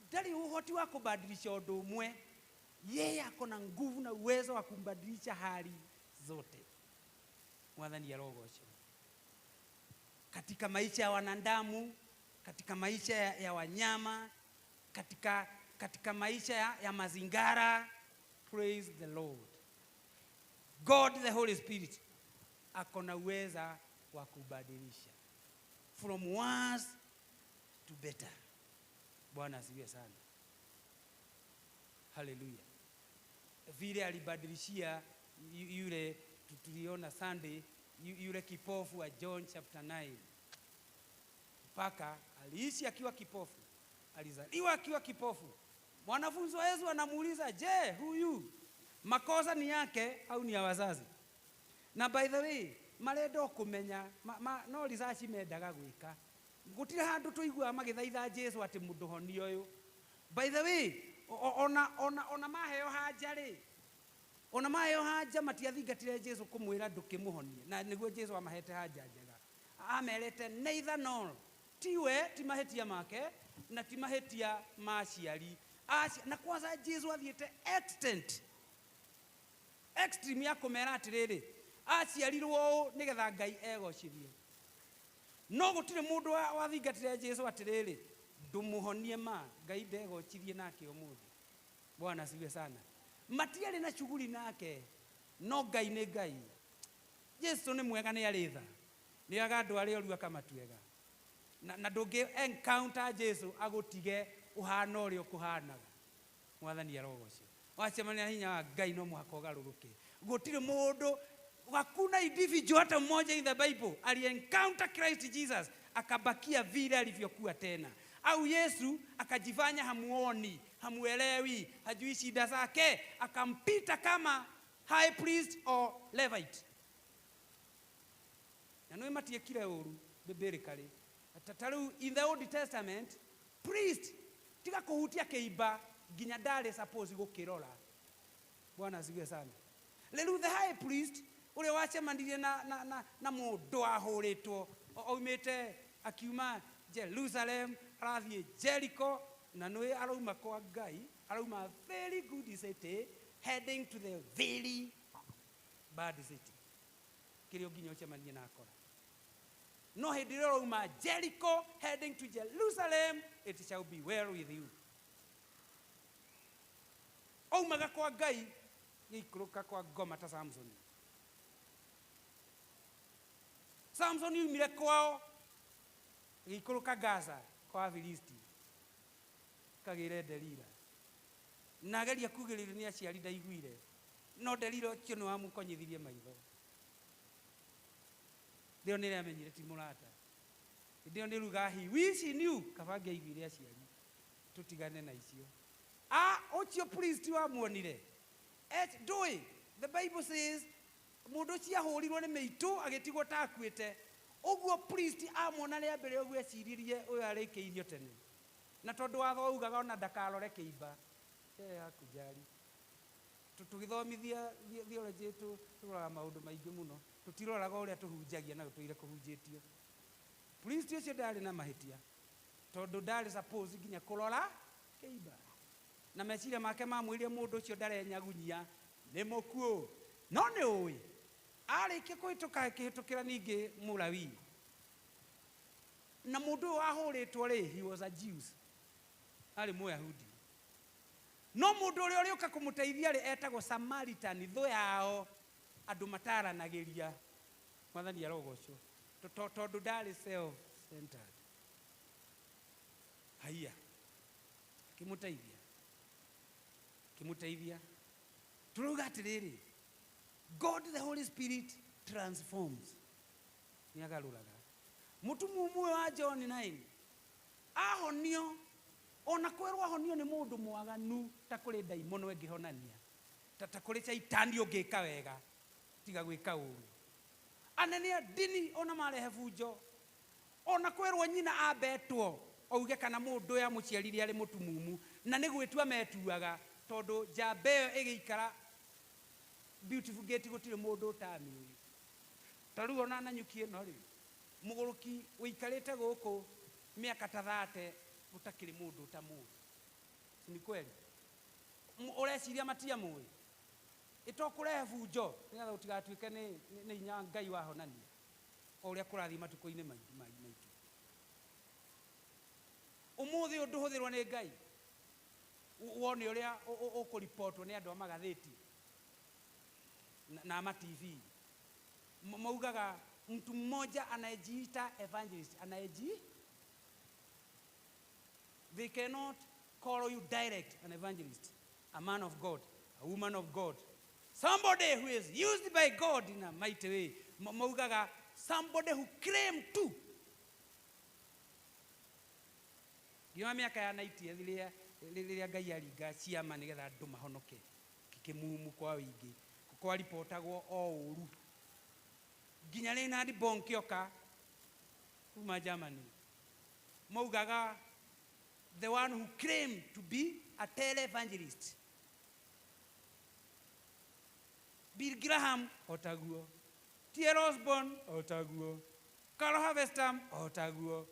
ndari uhoti wa kubadilisha undu umwe. Yeye akona nguvu na uwezo wa kumbadilisha hali zote. Mwathani arogocwo. Katika maisha ya wanadamu, katika maisha ya wanyama, katika maisha ya mazingara. Praise the Lord. God the Holy Spirit akona uweza wa kubadilisha from worse to better. Bwana asifiwe sana. Hallelujah. Vile alibadilishia yule tuliona Sunday yule kipofu wa John chapter 9. Paka aliishi akiwa kipofu. Alizaliwa akiwa kipofu. Mwanafunzi wa Yesu anamuuliza, "Je, huyu makosa ni yake au ni ya wazazi?" Na by the way, marendo kumenya no research mendaga gwika. Gutire handu tuigua magithaitha Jesu ati mundu honi uyu. By the way, ona maheo haja ri. Ona maheo haja matiathingatire Jesu kumwira ndukimuhonie. Na niguo Jesu amahete haja njega. Amerete neither nor. Tiwe timahetia make na timahetia maciari. Na kwanza Jesu athiete extreme ya kumera atiriri aciarirwo nigetha Ngai egocithie. No gutire mundu wathingatire Jesu atiriri ndumuhonie Ngai ndegocithie nake umuthi. Bwana asifiwe sana. Matiari na shughuli nake no Ngai ni Ngai. Jesu ni mwega ni aritha ni agandå arä oru akamatuega na ndångä encounter Jesu agutige uhana å rä a å kå hanaga. Mwathani arogocwo. Wacemania na hinya wa Ngai no mũhaka ũgarũrũke. Gũtirĩ mũndũ hakuna individual hata mmoja in the Bible ali-encounter Christ Jesus akabakia vile alivyokuwa tena, au Yesu akajifanya hamuoni, hamuelewi, hajui shida zake, akampita kama high priest or Levite. Na no matie kile ũru biblically. Tataru in the Old Testament priest tiga kuhutia keiba ginya ndare suppose gukirora. Bwana asifiwe sana. Lelu the high priest ule wacemanirie na mũndũ ahũrĩtwo oimĩte akiuma Jerusalem arathie Jericho na nĩ arauma kwa Ngai, arauma very good city heading to the very bad city. Kĩrĩa nginya ũcemanie na akora. No hĩndĩ ĩrĩa ũrauma Jericho heading to Jerusalem, it shall be well with you. Oumaga kwa Ngai gĩikũrũka kwa ngoma ta Samson. Samson yumire kwao gĩikũrũka Gaza kwa Filisti kagĩre Delila na ageria kugĩrĩrio nĩ aciari ndaiguire, no Delila ũcio nĩ wamũkonyithirie maitho. Ndio nĩ amenyire ti mũrata, ndio nĩ ruga he wish he knew kabange aiguire aciari tutigane na icio. Ũcio priest wamuonire ndũĩ, the Bible says mũndũ ũcio ahũrirwo nĩ mĩitũ agĩtigwo ta akuĩte. Ũguo priest amwona rĩa mbere ũguo eciririe ũyũ arĩkĩirio tene, na tondũ watho ugaga ona ndakarore kĩimba yakujari. Tũgĩthomithia theology tũroraga maũndũ maingĩ mũno, tũtiroraga ũrĩa tũhunjagia na tũire kũhunjĩtio. Priest ũcio ndarĩ na mahĩtia tondũ ndarĩ suppose nginya kũrora kĩimba, na meciria make mamwĩrire mũndũ ũcio ndarenyagunyia nĩ mũkuũ. No nĩ ũĩ arĩkia kũhĩtũkĩra ningĩ Mũlawi na mũndũ ũyũ ahũrĩtwo rĩ, he was a Jew, arĩ Mũyahudi. No mũndũ ũrĩa ũrĩũka kũmũteithia rĩ etagwo Samaritan, thũ yao andũ mataranagĩria. Mwathani arogocwo tondũ ndarĩ self-centered. Haiya kimũteithia turuga atĩrĩrĩ, God the Holy Spirit transforms. Ni agarũraga. Mũtumumu wa John 9 ahonio, ona kwerwo ahonio nĩ mũndũ mwaganu ta kũrĩ ndaimono ĩngĩhonania, ta kũrĩ Shaitani ũngĩka wega tiga gwĩka ũru. Anene a dini ona marehe bunjo, ona kwerwo nyina abetwo auge kana mũndũ ũyũ amũciarire arĩ mũtumumu, na nĩ gwĩtua metuaga tondũ njamba ĩyo ĩgĩikara Beautiful Gate gũtirĩ mũndũ ũtamĩũĩ. Tarĩu ona Nanyuki ĩno rĩ, mũgũrũki ũikarĩte gũkũ mĩaka ta 30 gũtakĩrĩ mũndũ ũtamũĩ. Ni kweli? Ũreciria matiamũĩ? Ĩtokũrehe bunjo nĩgetha ũtigatuĩke nĩ hinya Ngai wahonania o ũrĩa kũrathiĩ matukũ-inĩ maitũ. Ũmũthĩ ndũhũthĩrwo nĩ Ngai wone ũrĩa ũkũripotwo nĩ andũ a magathĩti na TV. Maugaga mtu mmoja anayejiita evangelist, they cannot call you direct an evangelist, a man of God, a woman of God, somebody who is used by God in a mighty way. Maugaga somebody who claim to. Gĩo mĩaka ya 90 rĩrĩa Ngai aringa ciama nĩgetha andũ mahonoke kĩmumu kwa wĩingĩ, kwa ripotagwo o ũru. Nginya Reinhard Bonnke kuma Germany maugaga the one who claimed to be a televangelist. Bill Graham otaguo, T.L. Osborne otaguo, Carl Havestam otaguo.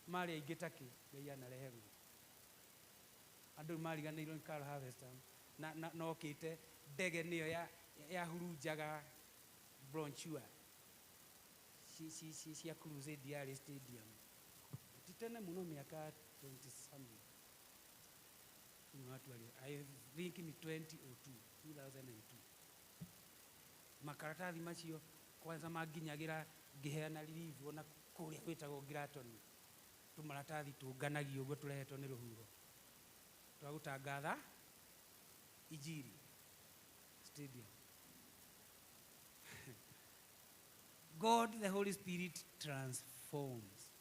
Mari aingĩ takĩ Ngai anareherwo. Andũ mariganĩirwo nĩ Carl Havestam na okĩte ndege nĩyo yahurunjaga brochure cia Crusade Yard Stadium. Titene mũno mĩaka 20 something. I think ni 2002. Makaratathi macio kwanza maginyagira ngiheana ririvu na kuria gwitagwo Gratoni tumaratathi tunganagio uguo turehetwo ni ruhuro twa gutangatha Injili stadium. God the Holy Spirit transforms.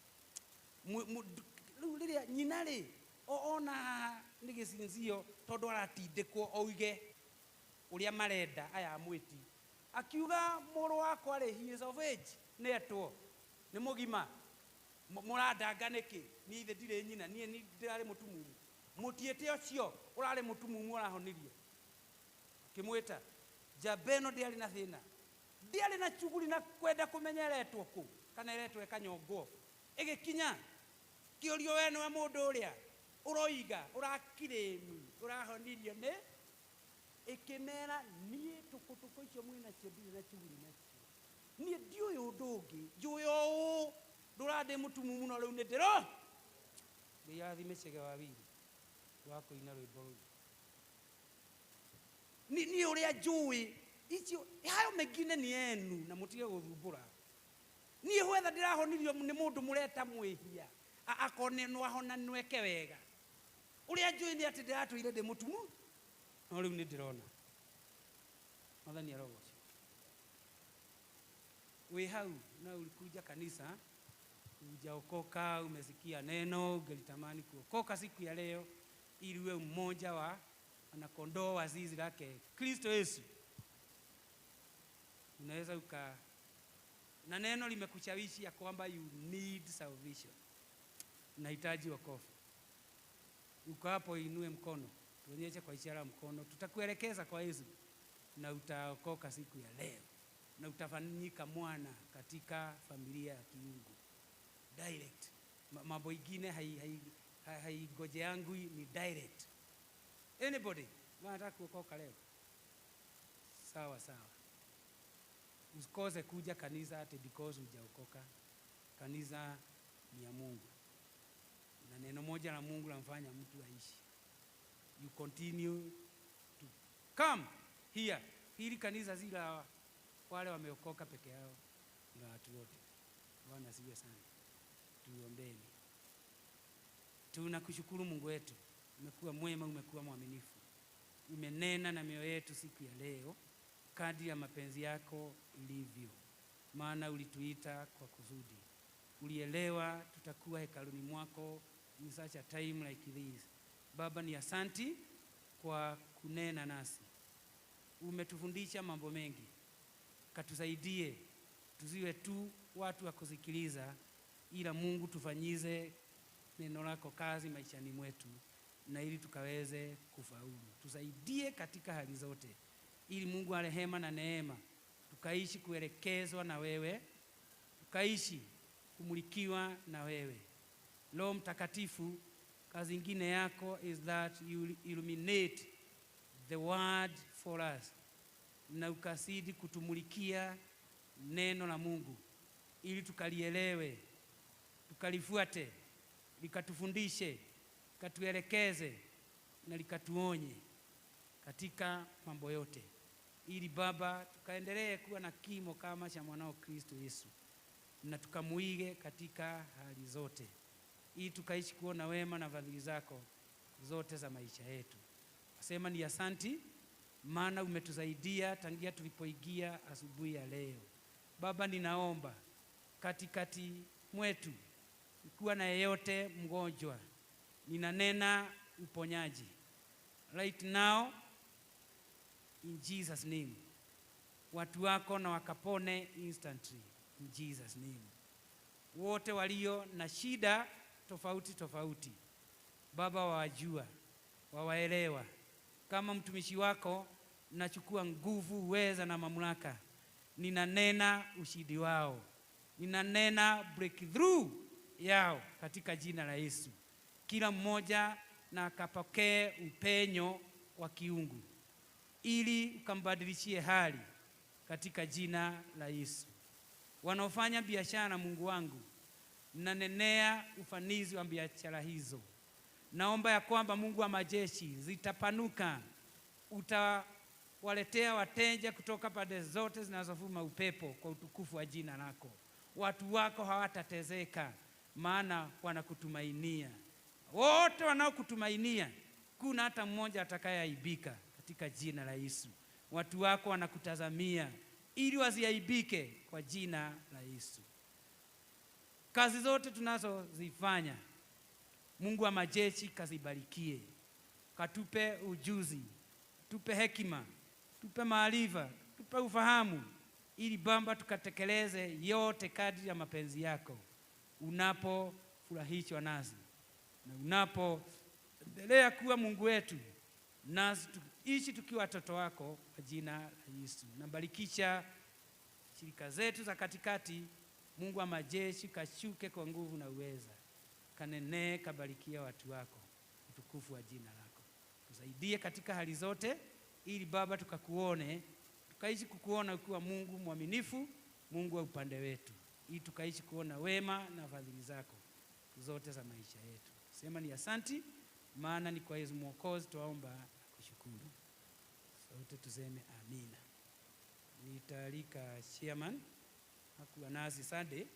Riria nyina ri ona ni gicinzio tondu aratindikwo oige uria marenda aya mwiti akiuga muru wakwa ri he is of age ni etwo ni mugima murandanga niki ni ithe ndire nyina ni ndirari mutumumu mutiete ocio urari mutumumu urahonirio kimwita Jabeno ndiari na thina ndiari na chuguri na kwenda kumenyeretwo ku kana iretwo ekanyongo igikinya kiorio we no mundu uria uroiga urakiremi urahonirio ni ikimera nie tukutuko icio mwina cio ndire na chuguri nacio nie ndiuyu ndungi njuyo ndurade mutumumu no riu ni ndiro ndiathimicege wawili wako ina rwimbo ruu ni uria njui icio hayo megine ni enu na mutige guthumbura ni hwetha ndirahonirio ni mundu mureta mwihia akone no ahona nweke wega uria njui ni ati ndiratwire ndi mutumu no riu ni ndirona mathani arogoci we hau na ulikuja kanisa ujaokoka umesikia neno ungelitamani kuokoka siku ya leo ili uwe mmoja wa wanakondoo wa zizi lake Kristo Yesu. Unaweza na neno limekuchawishi ya kwamba you need salvation, unahitaji wokovu. Uko hapo, inue mkono, tuonyeshe kwa ishara mkono, tutakuelekeza kwa Yesu na utaokoka siku ya leo na utafanyika mwana katika familia ya kiungu direct. Mambo ingine haigoje yangu ni direct. Anybody wanataka kuokoka leo? Sawa sawa. Usikose kuja kanisa ati because hujaokoka. Kanisa ni ya Mungu. Na neno moja la Mungu lamfanya mtu aishi. You continue to come here. Hili kanisa zila wale wameokoka peke yao na watu wote. Bwana asifiwe sana. Tuombeni. Tunakushukuru Mungu wetu. Umekuwa mwema, umekuwa mwaminifu. Umenena na mioyo yetu siku ya leo kadri ya mapenzi yako ilivyo. Maana ulituita kwa kusudi. Ulielewa tutakuwa hekaluni mwako in such a time like this. Baba, ni asanti kwa kunena nasi. Umetufundisha mambo mengi. Katusaidie tusiwe tu watu wa kusikiliza, ila Mungu tufanyize neno lako kazi maishani mwetu na ili tukaweze kufaulu. Tusaidie katika hali zote ili Mungu wa rehema na neema tukaishi kuelekezwa na wewe, tukaishi kumulikiwa na wewe. Roho Mtakatifu, kazi nyingine yako is that you illuminate the word for us, na ukasidi kutumulikia neno la Mungu ili tukalielewe, tukalifuate, likatufundishe, likatuelekeze na likatuonye katika mambo yote, ili Baba tukaendelee kuwa na kimo kama cha mwanao Kristo Yesu na tukamuige katika hali zote, ili tukaishi kuona wema na fadhili zako zote za maisha yetu. Nasema ni asanti, maana umetusaidia tangia tulipoingia asubuhi ya leo. Baba, ninaomba katikati mwetu kuwa na yeyote mgonjwa, ninanena uponyaji right now in Jesus name. Watu wako na wakapone instantly in Jesus name. Wote walio na shida tofauti tofauti, Baba wawajua, wawaelewa. Kama mtumishi wako nachukua nguvu, uweza na mamlaka, ninanena ushindi wao, ninanena breakthrough yao katika jina la Yesu. Kila mmoja na akapokee upenyo wa kiungu ili ukambadilishie hali katika jina la Yesu. Wanaofanya biashara, Mungu wangu, nanenea ufanizi wa biashara hizo. Naomba ya kwamba Mungu wa majeshi zitapanuka, waletea wateja kutoka pande zote zinazovuma upepo kwa utukufu wa jina lako. Watu wako hawatatezeka, maana wanakutumainia. Wote wanaokutumainia, kuna hata mmoja atakayeaibika katika jina la Yesu. Watu wako wanakutazamia ili wasiaibike kwa jina la Yesu. Kazi zote tunazozifanya, Mungu wa majeshi kazibarikie. Katupe ujuzi, tupe hekima, tupe maarifa, tupe ufahamu, ili Baba tukatekeleze yote kadri ya mapenzi yako, unapofurahishwa nasi na unapoendelea kuwa Mungu wetu, nasi tuishi tukiwa watoto wako kwa jina la Yesu. Nabarikisha shirika zetu za katikati, Mungu wa majeshi kashuke kwa nguvu na uweza, kanene kabarikia watu wako, utukufu wa jina lako. Tusaidie katika hali zote, ili Baba tukakuone, tukaishi kukuona ukiwa Mungu mwaminifu, Mungu wa upande wetu, ili tukaishi kuona wema na fadhili zako zote za maisha yetu. Sema ni asanti, maana ni kwa Yesu Mwokozi tuomba na kushukuru. Sote tuseme amina. Nitalika chairman hakuwa nasi Sunday.